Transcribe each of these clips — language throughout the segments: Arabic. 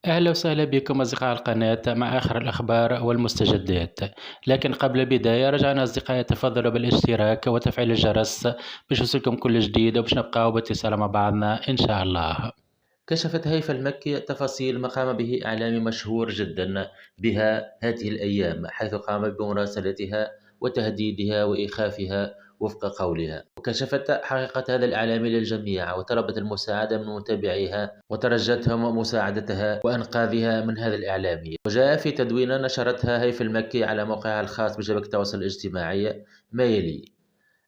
أهلا وسهلا بكم أصدقاء القناة مع آخر الأخبار والمستجدات. لكن قبل البداية رجعنا أصدقائي تفضلوا بالاشتراك وتفعيل الجرس باش يوصلكم كل جديد وباش نبقاو باتصال مع بعضنا إن شاء الله. كشفت هيفا المكي تفاصيل ما قام به إعلامي مشهور جدا بها هذه الأيام، حيث قام بمراسلتها وتهديدها وإيقافها وفق قولها. وكشفت حقيقة هذا الإعلامي للجميع وطلبت المساعدة من متابعيها وترجتهم مساعدتها وإنقاذها من هذا الإعلامي. وجاء في تدوينة نشرتها هيفا المكي على موقعها الخاص بشبكة التواصل الاجتماعي ما يلي: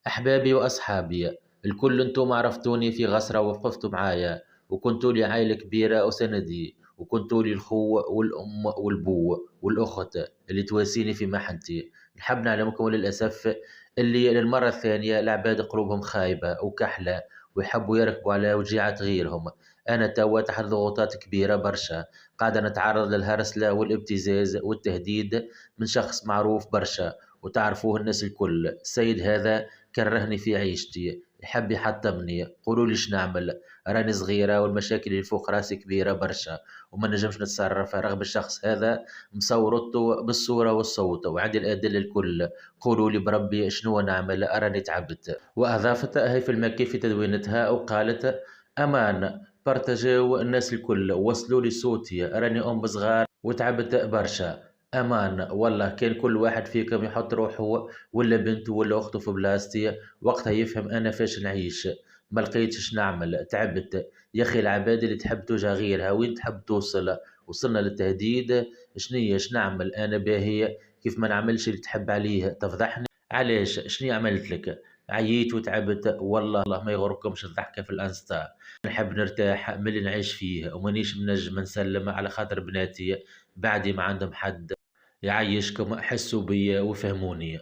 أحبابي وأصحابي الكل، انتم عرفتوني في غسرة ووقفتوا معايا، وكنتوا لي عائلة كبيرة وسندي، وكنتوا لي الخو والأم والبو والأخت اللي تواسيني في محنتي. نحب نعلمكم للأسف اللي للمرة الثانية العباد قلوبهم خايبة وكحلة ويحبوا يركبوا على وجيعة غيرهم. أنا توا تحت ضغوطات كبيرة برشا، قاعدة نتعرض للهرسلة والابتزاز والتهديد من شخص معروف برشا وتعرفوه الناس الكل. السيد هذا كرهني في عيشتي، يحب يحطمني، قولوا لي نعمل؟ راني صغيرة والمشاكل اللي فوق راسي كبيرة برشا وما نجمش نتصرف رغم الشخص هذا مصورته بالصورة والصوت وعندي الأدلة الكل. قولوا لي بربي شنو نعمل؟ راني تعبت. وأضافت هيفا المكي في تدوينتها وقالت: أمان بارتاجيو الناس الكل، وصلوا لي صوتي، راني أم صغار وتعبت برشا. أمان والله كان كل واحد فيكم يحط روحه ولا بنته ولا أخته في بلاصتي، وقتها يفهم أنا فاش نعيش. ما لقيتش نعمل، تعبت. يا أخي العباد اللي تحب توجع غيرها وين تحب توصل؟ وصلنا للتهديد. شنية نعمل أنا باهي؟ كيف ما نعملش اللي تحب عليه تفضحني؟ علاش؟ شني عملت لك؟ عييت وتعبت والله ما يغركمش الضحكة في الانستا. نحب نرتاح من اللي نعيش فيه ومانيش منجم نسلم على خاطر بناتي بعدي ما عندهم حد يعيشكم. حسوا بيا وفهموني.